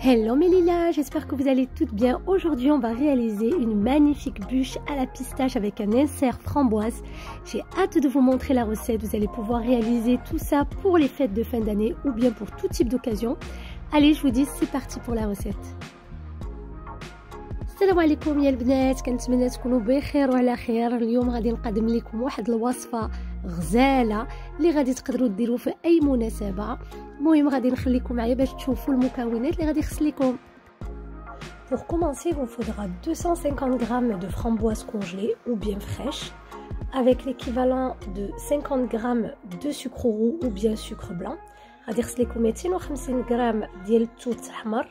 Hello mes lilas, j'espère que vous allez toutes bien. Aujourd'hui on va réaliser une magnifique bûche à la pistache avec un insert framboise. J'ai hâte de vous montrer la recette. Vous allez pouvoir réaliser tout ça pour les fêtes de fin d'année ou bien pour tout type d'occasion. Allez, je vous dis, c'est parti pour la recette. السلام عليكم يا البنات، كنتمنى تكونوا بخير وعلى خير. اليوم غادي نقدم لكم واحد الوصفه غزاله اللي غادي تقدروا ديروا في اي مناسبه. المهم غادي نخليكم معايا باش تشوفوا المكونات اللي غادي يخص لكم. Pour commencer, il vous faudra 250 g de framboises congelées ou bien fraîches, avec l'équivalent de 50 g de sucre roux ou bien sucre blanc. غادي يخص لكم 250 g ديال التوت احمر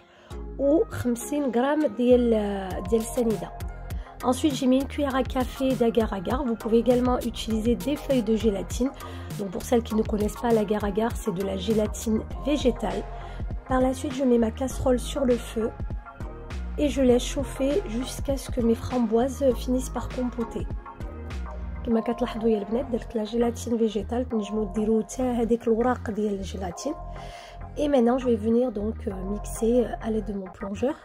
ou 50 g ديال السنيدة. Ensuite, j'ai mis une cuillère à café d'agar-agar. Vous pouvez également utiliser des feuilles de gélatine. Donc pour celles qui ne connaissent pas l'agar-agar, c'est de la gélatine végétale. Par la suite, je mets ma casserole sur le feu et je laisse chauffer jusqu'à ce que mes framboises finissent par compoter. كما كتلاحظوا يا البنات درت لا جيلاتين فيجيتال، تنجموا ديروا حتى هذيك الوراق ديال الجيلاتين. Et maintenant, je vais venir donc mixer à l'aide de mon plongeur.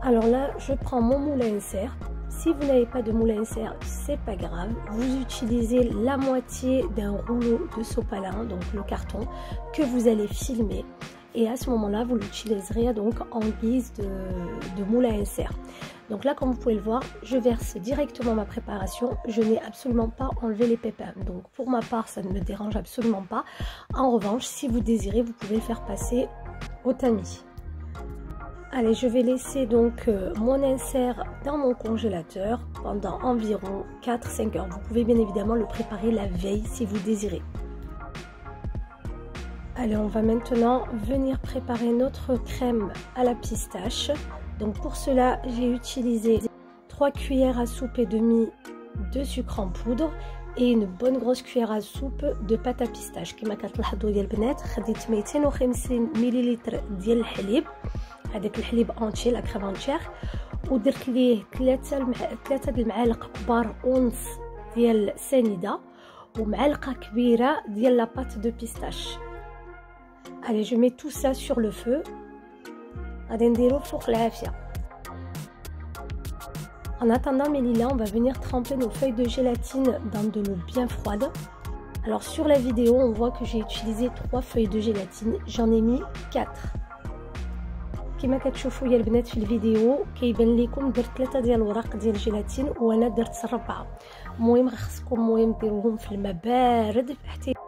Alors là, je prends mon moule à insert. Si vous n'avez pas de moule à insert, c'est pas grave. Vous utilisez la moitié d'un rouleau de sopalin, donc le carton, que vous allez filmer. Et à ce moment-là, vous l'utiliserez donc en guise de moule à insert. Donc là, comme vous pouvez le voir, je verse directement ma préparation. Je n'ai absolument pas enlevé les pépins. Donc pour ma part, ça ne me dérange absolument pas. En revanche, si vous désirez, vous pouvez le faire passer au tamis. Allez, je vais laisser donc mon insert dans mon congélateur pendant environ 4-5 heures. Vous pouvez bien évidemment le préparer la veille si vous désirez. Allez, on va maintenant venir préparer notre crème à la pistache. Donc pour cela, j'ai utilisé 3 cuillères à soupe et demie de sucre en poudre et une bonne grosse cuillère à soupe de pâte à pistache. كما كتلاحظوا يا البنات خديت 250 مليلتر ديال الحليب، هذاك الحليب اونتشي لا كريم اونتشير، ودرت ليه 3 المعالق كبار ونص ديال سنيده ومعلقه كبيره ديال لا بات دو بيستاش. Allez, je mets tout ça sur le feu. غادي نديرو فوق العافيه. En attendant mes lilas, on va venir tremper nos feuilles de gélatine dans de l'eau bien froide. Alors sur la vidéo, on voit que j'ai utilisé 3 feuilles de gélatine, j'en ai mis 4. كما كتشوفوا يا البنات في الفيديو كيبان لكم درت 3 ديال الوراق ديال الجيلاتين وانا درت 4. المهم خصكم ديروهم في الماء بارد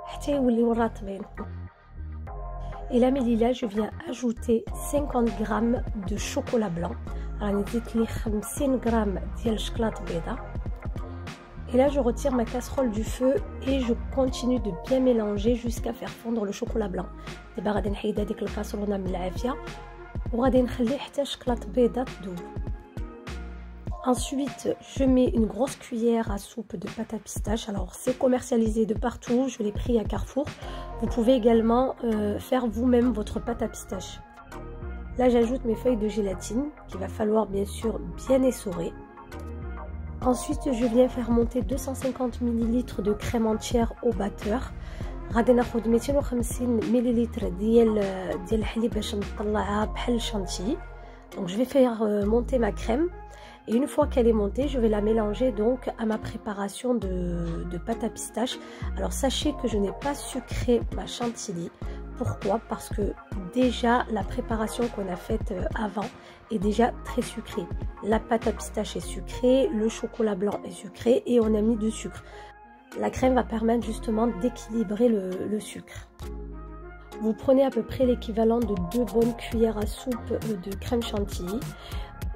حتى يوليو رطبين. Et là mes lilas, je viens ajouter 50 g de chocolat blanc. راني زدت لي 50 g ديال الشكلاط بيضاء. Et là je retire ma casserole du feu et je continue de bien mélanger jusqu'à faire fondre le chocolat blanc. دابا غادي نحيد هذيك الكاسرونه من العافيه وغادي نخلي حتى الشكلاط بيضاء تذوب. Ensuite, je mets une grosse cuillère à soupe de pâte à pistache. Alors, c'est commercialisé de partout. Je l'ai pris à Carrefour. Vous pouvez également faire vous-même votre pâte à pistache. Là, j'ajoute mes feuilles de gélatine qu'il va falloir bien sûr bien essorer. Ensuite, je viens faire monter 250 ml de crème entière au batteur. غادي ناخد 250 ملل ديال الحليب باش نطلعها بحال الشانتي. Donc, je vais faire monter ma crème. Et une fois qu'elle est montée, je vais la mélanger donc à ma préparation de pâte à pistache. Alors sachez que je n'ai pas sucré ma chantilly. Pourquoi? Parce que déjà la préparation qu'on a faite avant est déjà très sucrée. La pâte à pistache est sucrée, le chocolat blanc est sucré et on a mis du sucre. La crème va permettre justement d'équilibrer le sucre. Vous prenez à peu près l'équivalent de 2 bonnes cuillères à soupe de crème chantilly.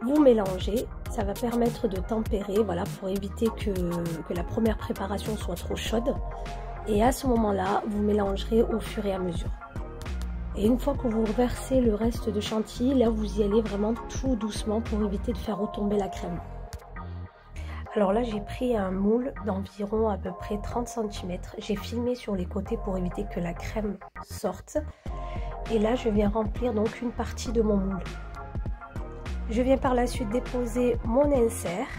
Vous mélangez, ça va permettre de tempérer, voilà, pour éviter que la première préparation soit trop chaude. Et à ce moment-là, vous mélangerez au fur et à mesure. Et une fois que vous versez le reste de chantilly, là vous y allez vraiment tout doucement pour éviter de faire retomber la crème. Alors là, j'ai pris un moule d'environ à peu près 30 cm. J'ai filmé sur les côtés pour éviter que la crème sorte. Et là, je viens remplir donc une partie de mon moule. Je viens par la suite déposer mon insert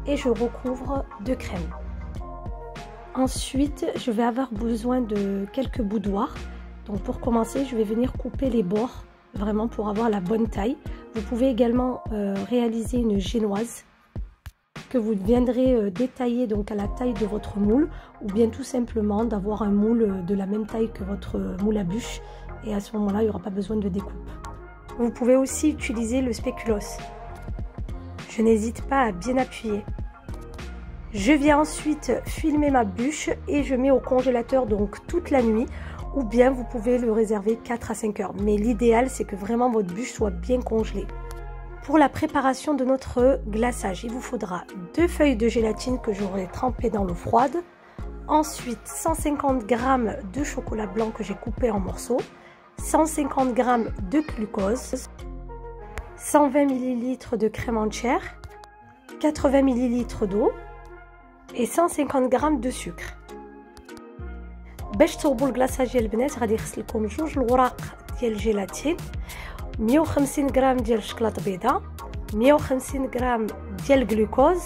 et je recouvre de crème. Ensuite, je vais avoir besoin de quelques boudoirs. Donc pour commencer, je vais venir couper les bords vraiment pour avoir la bonne taille. Vous pouvez également réaliser une génoise que vous viendrez détailler donc à la taille de votre moule, ou bien tout simplement d'avoir un moule de la même taille que votre moule à bûche, et à ce moment-là il n'y aura pas besoin de découpe. Vous pouvez aussi utiliser le spéculoos. Je n'hésite pas à bien appuyer. Je viens ensuite filmer ma bûche et je mets au congélateur donc toute la nuit, ou bien vous pouvez le réserver 4 à 5 heures. Mais l'idéal c'est que vraiment votre bûche soit bien congelée. Pour la préparation de notre glaçage, il vous faudra 2 feuilles de gélatine que j'aurai trempées dans l'eau froide. Ensuite 150 g de chocolat blanc que j'ai coupé en morceaux, 150 g de glucose, 120 ml de crème entière, 80 ml d'eau et 150 g de sucre. باش تصوبوا الكلاصاج ديال البنات غادي يخصلكم 2 الوراق ديال الجيلاتين، 150 غرام ديال الشكلاط بيضاء، 150 غرام ديال الجلوكوز،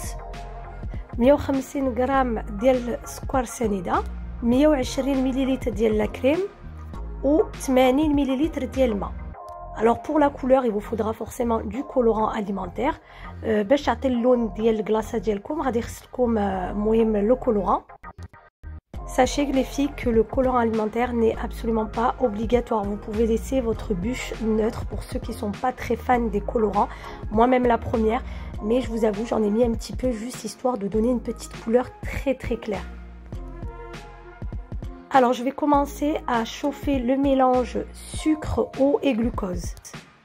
150 غرام ديال السكر سنيده، 120 ملل ديال لا كريم و 80 ملل ديال الماء. Alors pour la couleur il vous faudra forcément du colorant alimentaire. باش تعطي اللون ديال الكلاصه ديالكم غادي يخصلكم المهم لو colorant. Sachez les filles que le colorant alimentaire n'est absolument pas obligatoire. Vous pouvez laisser votre bûche neutre pour ceux qui ne sont pas très fans des colorants. Moi-même la première, mais je vous avoue j'en ai mis un petit peu juste histoire de donner une petite couleur très claire. Alors je vais commencer à chauffer le mélange sucre, eau et glucose.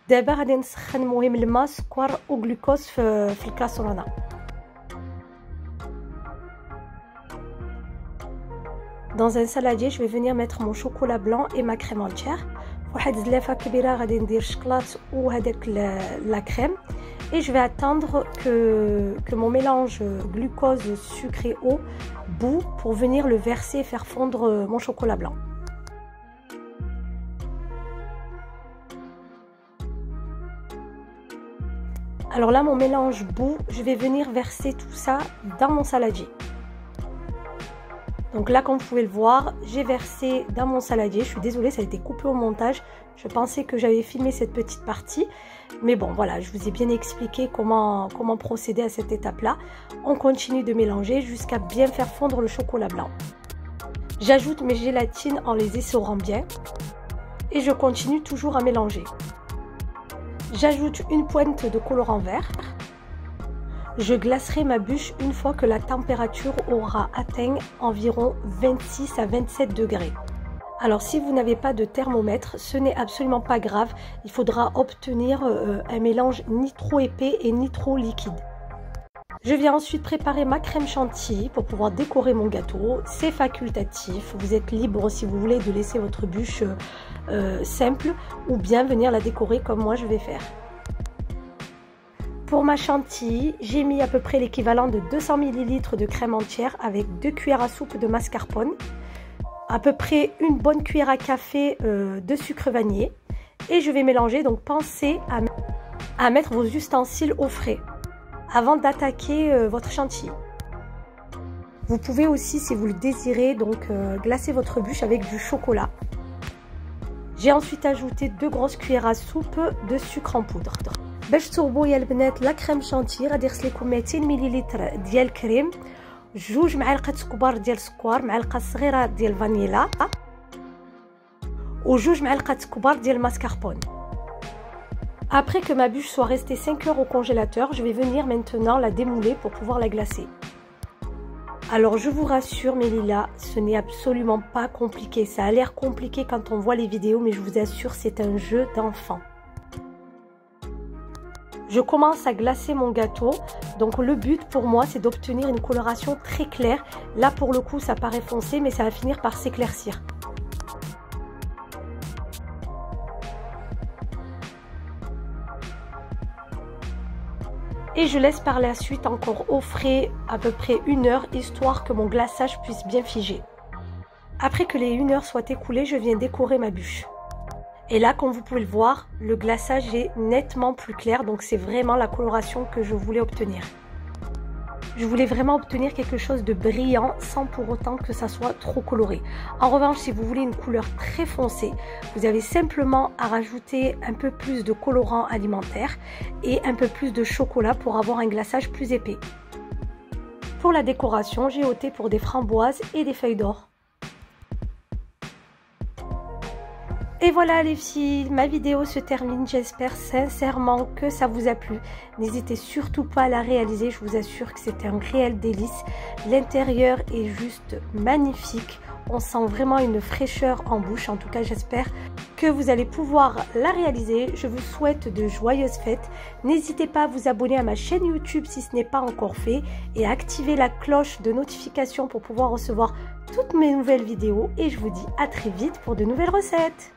دابا غادي نسخن المهم الماء سكر وغلوكوز في الكاسرونه. Dans un saladier, je vais venir mettre mon chocolat blanc et ma crème entière. واحد زلافه كبيره غادي ندير الشكلاط وهذاك la crème et je vais attendre que mon mélange glucose, sucre et eau bout pour venir le verser et faire fondre mon chocolat blanc. Alors là mon mélange bout, je vais venir verser tout ça dans mon saladier. Donc là, comme vous pouvez le voir, j'ai versé dans mon saladier. Je suis désolée, ça a été coupé au montage. Je pensais que j'avais filmé cette petite partie. Mais bon, voilà, je vous ai bien expliqué comment procéder à cette étape-là. On continue de mélanger jusqu'à bien faire fondre le chocolat blanc. J'ajoute mes gélatines en les essorant bien. Et je continue toujours à mélanger. J'ajoute une pointe de colorant vert. Je glacerai ma bûche une fois que la température aura atteint environ 26 à 27 degrés. Alors si vous n'avez pas de thermomètre, ce n'est absolument pas grave. Il faudra obtenir un mélange ni trop épais et ni trop liquide. Je viens ensuite préparer ma crème chantilly pour pouvoir décorer mon gâteau. C'est facultatif. Vous êtes libre si vous voulez de laisser votre bûche simple ou bien venir la décorer comme moi je vais faire. Pour ma chantilly, j'ai mis à peu près l'équivalent de 200 ml de crème entière avec 2 cuillères à soupe de mascarpone, à peu près une bonne cuillère à café de sucre vanillé et je vais mélanger. Donc pensez à mettre vos ustensiles au frais avant d'attaquer votre chantilly. Vous pouvez aussi, si vous le désirez, donc glacer votre bûche avec du chocolat. J'ai ensuite ajouté 2 grosses cuillères à soupe de sucre en poudre. باش تصوبوا يا البنات لا كريم شانتي غادي يخص لكم 200 ملل ديال الكريم، 2 معالق كبار ديال السكر، معلقه صغيره ديال الفانيلا و 2 معالق كبار ديال الماسكاربون. Après que ma bûche soit restée 5 heures au congélateur, je vais venir maintenant la démouler pour pouvoir la glacer. Alors je vous rassure mes lilas, ce n'est absolument pas compliqué. Ça a l'air compliqué quand on voit les vidéos, mais je vous assure c'est un jeu d'enfant. Je commence à glacer mon gâteau. Donc le but pour moi c'est d'obtenir une coloration très claire. Là pour le coup ça paraît foncé mais ça va finir par s'éclaircir. Et je laisse par la suite encore au frais à peu près 1 heure histoire que mon glaçage puisse bien figer. Après que les 1 heure soient écoulées, je viens décorer ma bûche. Et là, comme vous pouvez le voir, le glaçage est nettement plus clair, donc c'est vraiment la coloration que je voulais obtenir. Je voulais vraiment obtenir quelque chose de brillant sans pour autant que ça soit trop coloré. En revanche, si vous voulez une couleur très foncée, vous avez simplement à rajouter un peu plus de colorant alimentaire et un peu plus de chocolat pour avoir un glaçage plus épais. Pour la décoration, j'ai opté pour des framboises et des feuilles d'or. Et voilà les filles, ma vidéo se termine, j'espère sincèrement que ça vous a plu. N'hésitez surtout pas à la réaliser, je vous assure que c'est un réel délice. L'intérieur est juste magnifique, on sent vraiment une fraîcheur en bouche, en tout cas j'espère que vous allez pouvoir la réaliser. Je vous souhaite de joyeuses fêtes. N'hésitez pas à vous abonner à ma chaîne YouTube si ce n'est pas encore fait et à activer la cloche de notification pour pouvoir recevoir toutes mes nouvelles vidéos. Et je vous dis à très vite pour de nouvelles recettes.